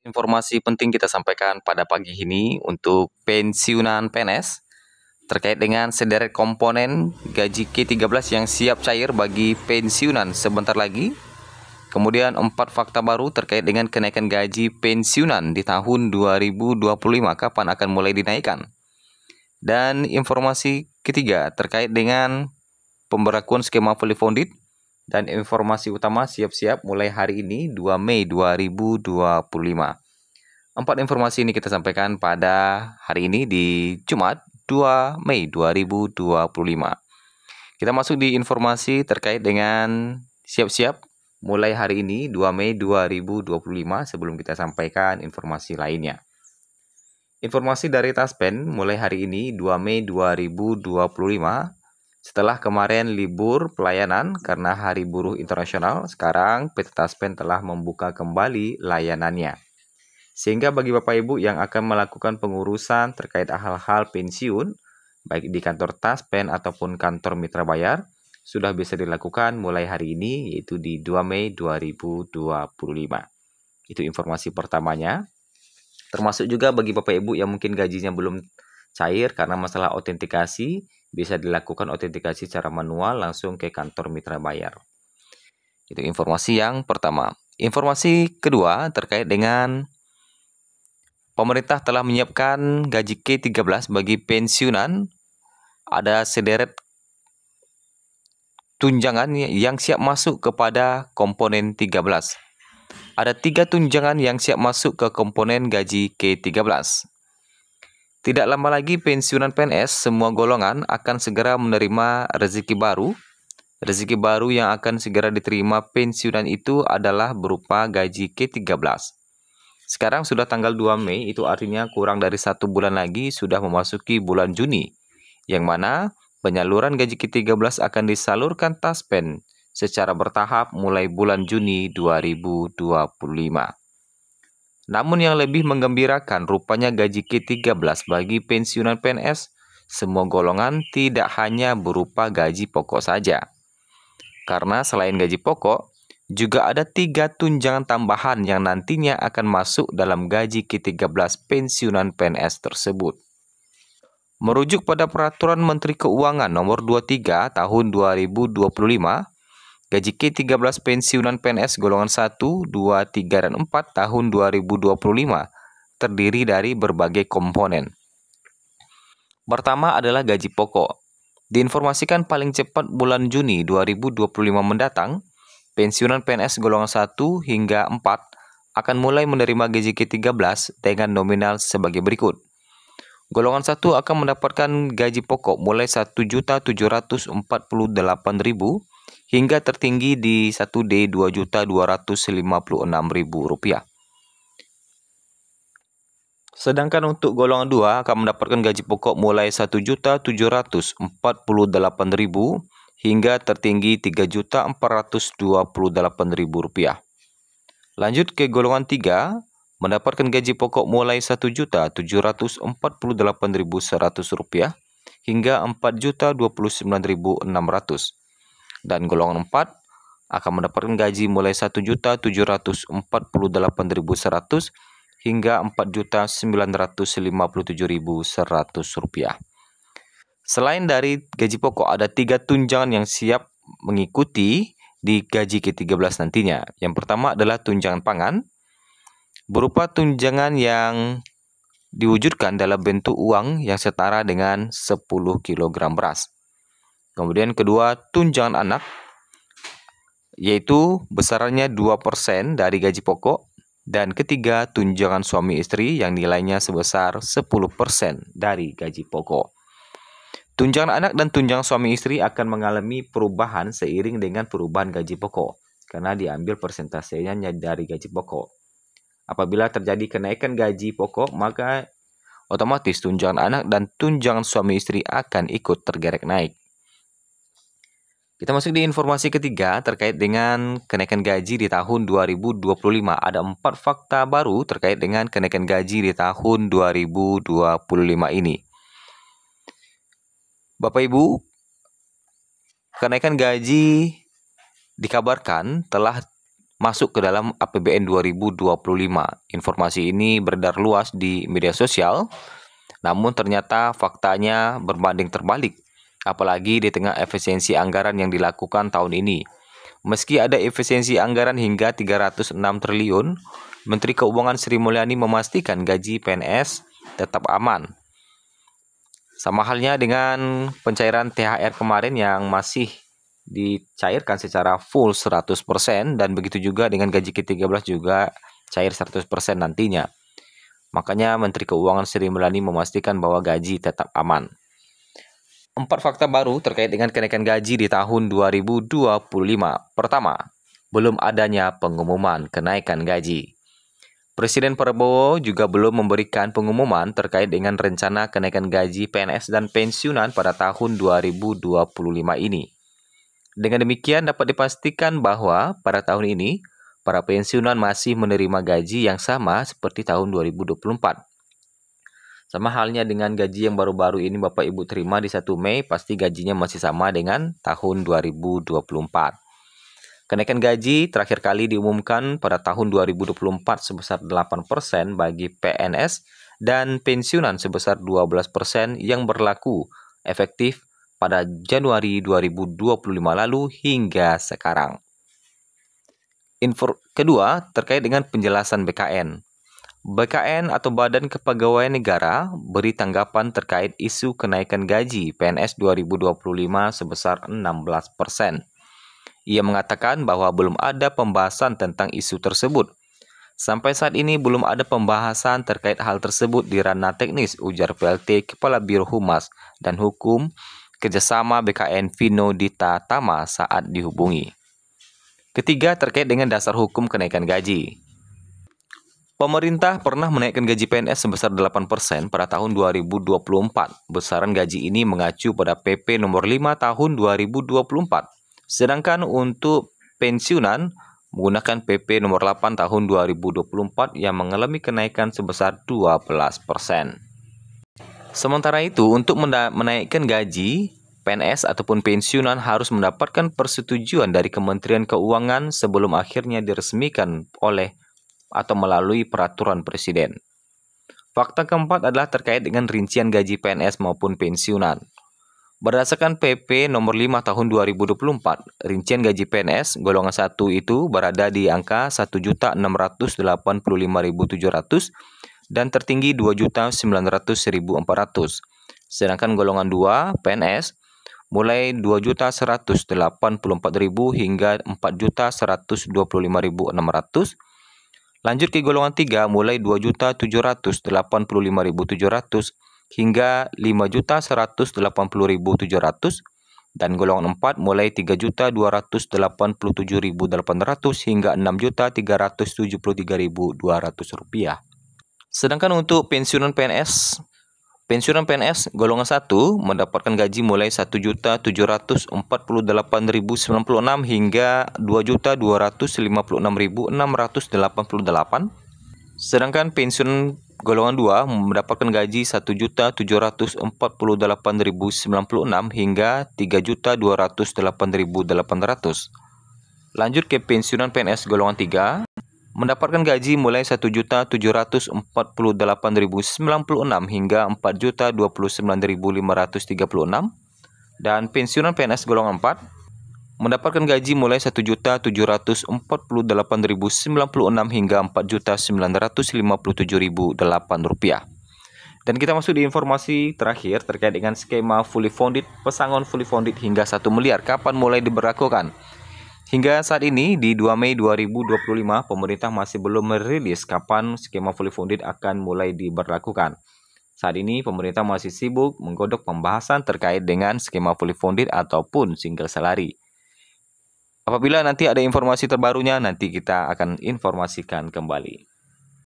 Informasi penting kita sampaikan pada pagi ini untuk pensiunan PNS terkait dengan sederet komponen gaji K13 yang siap cair bagi pensiunan sebentar lagi. Kemudian 4 fakta baru terkait dengan kenaikan gaji pensiunan di tahun 2025, kapan akan mulai dinaikkan. Dan informasi ketiga terkait dengan pemberlakuan skema fully funded. Dan informasi utama siap-siap mulai hari ini 2 Mei 2025. 4 informasi ini kita sampaikan pada hari ini di Jumat 2 Mei 2025. Kita masuk di informasi terkait dengan siap-siap mulai hari ini 2 Mei 2025 sebelum kita sampaikan informasi lainnya. Informasi dari Taspen mulai hari ini 2 Mei 2025. Setelah kemarin libur pelayanan karena Hari Buruh Internasional, sekarang PT Taspen telah membuka kembali layanannya. Sehingga bagi Bapak Ibu yang akan melakukan pengurusan terkait hal-hal pensiun, baik di kantor Taspen ataupun kantor Mitra Bayar, sudah bisa dilakukan mulai hari ini, yaitu di 2 Mei 2025. Itu informasi pertamanya. Termasuk juga bagi Bapak Ibu yang mungkin gajinya belum cair karena masalah autentikasi, bisa dilakukan autentikasi secara manual langsung ke kantor Mitra Bayar. Itu informasi yang pertama. Informasi kedua terkait dengan pemerintah telah menyiapkan gaji K13 bagi pensiunan. Ada sederet tunjangan yang siap masuk kepada komponen 13. Ada 3 tunjangan yang siap masuk ke komponen gaji K13. Tidak lama lagi pensiunan PNS semua golongan akan segera menerima rezeki baru. Rezeki baru yang akan segera diterima pensiunan itu adalah berupa gaji K13. Sekarang sudah tanggal 2 Mei, itu artinya kurang dari 1 bulan lagi sudah memasuki bulan Juni, yang mana penyaluran gaji K13 akan disalurkan Taspen secara bertahap mulai bulan Juni 2025. Namun yang lebih menggembirakan rupanya gaji K13 bagi pensiunan PNS, semua golongan tidak hanya berupa gaji pokok saja. Karena selain gaji pokok, juga ada 3 tunjangan tambahan yang nantinya akan masuk dalam gaji K13 pensiunan PNS tersebut. Merujuk pada Peraturan Menteri Keuangan Nomor 23 Tahun 2025, gaji K13 pensiunan PNS golongan 1, 2, 3, dan 4 tahun 2025 terdiri dari berbagai komponen. Pertama adalah gaji pokok. Diinformasikan paling cepat bulan Juni 2025 mendatang, pensiunan PNS golongan 1 hingga 4 akan mulai menerima gaji K13 dengan nominal sebagai berikut. Golongan 1 akan mendapatkan gaji pokok mulai Rp1.748.000 hingga tertinggi di 1D Rp2.256.000. Sedangkan untuk golongan 2 akan mendapatkan gaji pokok mulai Rp1.748.000 hingga tertinggi Rp3.428.000. Lanjut ke golongan 3, mendapatkan gaji pokok mulai Rp1.748.100 hingga Rp4.029.600. Dan golongan 4 akan mendapatkan gaji mulai Rp1.748.100 hingga Rp4.957.100. Selain dari gaji pokok, ada 3 tunjangan yang siap mengikuti di gaji K13 nantinya. Yang pertama adalah tunjangan pangan, berupa tunjangan yang diwujudkan dalam bentuk uang yang setara dengan 10 kg beras. Kemudian kedua, tunjangan anak, yaitu besarannya 2% dari gaji pokok. Dan ketiga, tunjangan suami istri yang nilainya sebesar 10% dari gaji pokok. Tunjangan anak dan tunjangan suami istri akan mengalami perubahan seiring dengan perubahan gaji pokok, karena diambil persentasenya dari gaji pokok. Apabila terjadi kenaikan gaji pokok, maka otomatis tunjangan anak dan tunjangan suami istri akan ikut tergerek naik. Kita masuk di informasi ketiga terkait dengan kenaikan gaji di tahun 2025. Ada 4 fakta baru terkait dengan kenaikan gaji di tahun 2025 ini. Bapak Ibu, kenaikan gaji dikabarkan telah masuk ke dalam APBN 2025. Informasi ini beredar luas di media sosial, namun ternyata faktanya berbanding terbalik, apalagi di tengah efisiensi anggaran yang dilakukan tahun ini. Meski ada efisiensi anggaran hingga 306 triliun, Menteri Keuangan Sri Mulyani memastikan gaji PNS tetap aman. Sama halnya dengan pencairan THR kemarin yang masih dicairkan secara full 100% dan begitu juga dengan gaji ke-13 juga cair 100% nantinya. Makanya Menteri Keuangan Sri Mulyani memastikan bahwa gaji tetap aman. 4 fakta baru terkait dengan kenaikan gaji di tahun 2025. Pertama, belum adanya pengumuman kenaikan gaji. Presiden Prabowo juga belum memberikan pengumuman terkait dengan rencana kenaikan gaji PNS dan pensiunan pada tahun 2025 ini. Dengan demikian dapat dipastikan bahwa pada tahun ini, para pensiunan masih menerima gaji yang sama seperti tahun 2024. Sama halnya dengan gaji yang baru-baru ini Bapak Ibu terima di 1 Mei, pasti gajinya masih sama dengan tahun 2024. Kenaikan gaji terakhir kali diumumkan pada tahun 2024 sebesar 8% bagi PNS dan pensiunan sebesar 12% yang berlaku efektif pada Januari 2025 lalu hingga sekarang. Kedua, terkait dengan penjelasan BKN. BKN atau Badan Kepegawaian Negara beri tanggapan terkait isu kenaikan gaji PNS 2025 sebesar 16%. Ia mengatakan bahwa belum ada pembahasan tentang isu tersebut. Sampai saat ini belum ada pembahasan terkait hal tersebut di ranah teknis, ujar PLT Kepala Biro Humas dan Hukum Kerjasama BKN Vino Dita Tama saat dihubungi. Ketiga, terkait dengan dasar hukum kenaikan gaji. Pemerintah pernah menaikkan gaji PNS sebesar 8% pada tahun 2024. Besaran gaji ini mengacu pada PP nomor 5 tahun 2024. Sedangkan untuk pensiunan menggunakan PP nomor 8 tahun 2024 yang mengalami kenaikan sebesar 12%. Sementara itu, untuk menaikkan gaji PNS ataupun pensiunan harus mendapatkan persetujuan dari Kementerian Keuangan sebelum akhirnya diresmikan oleh atau melalui peraturan Presiden. Fakta keempat adalah terkait dengan rincian gaji PNS maupun pensiunan. Berdasarkan PP nomor 5 tahun 2024, rincian gaji PNS golongan 1 itu berada di angka 1.685.700 dan tertinggi 2.900.400. Sedangkan golongan 2 PNS mulai 2.184.000 hingga 4.125.600. Lanjut ke golongan 3 mulai 2.785.700 hingga 5.180.700 dan golongan 4 mulai 3.287.800 hingga 6.373.200 rupiah. Sedangkan untuk pensiunan PNS golongan 1 mendapatkan gaji mulai 1.748.096 hingga 2.256.688. Sedangkan pensiun golongan 2 mendapatkan gaji 1.748.096 hingga 3.208.800. Lanjut ke pensiunan PNS golongan 3 mendapatkan gaji mulai 1.748.096 hingga 4.029.536 dan pensiunan PNS golongan 4 mendapatkan gaji mulai 1.748.096 hingga 4.957.008 rupiah. Dan kita masuk di informasi terakhir terkait dengan skema fully funded, pesangon fully funded hingga 1 miliar kapan mulai diberlakukan. Hingga saat ini di 2 Mei 2025 pemerintah masih belum merilis kapan skema fully funded akan mulai diberlakukan. Saat ini pemerintah masih sibuk menggodok pembahasan terkait dengan skema fully funded ataupun single salary. Apabila nanti ada informasi terbarunya, nanti kita akan informasikan kembali.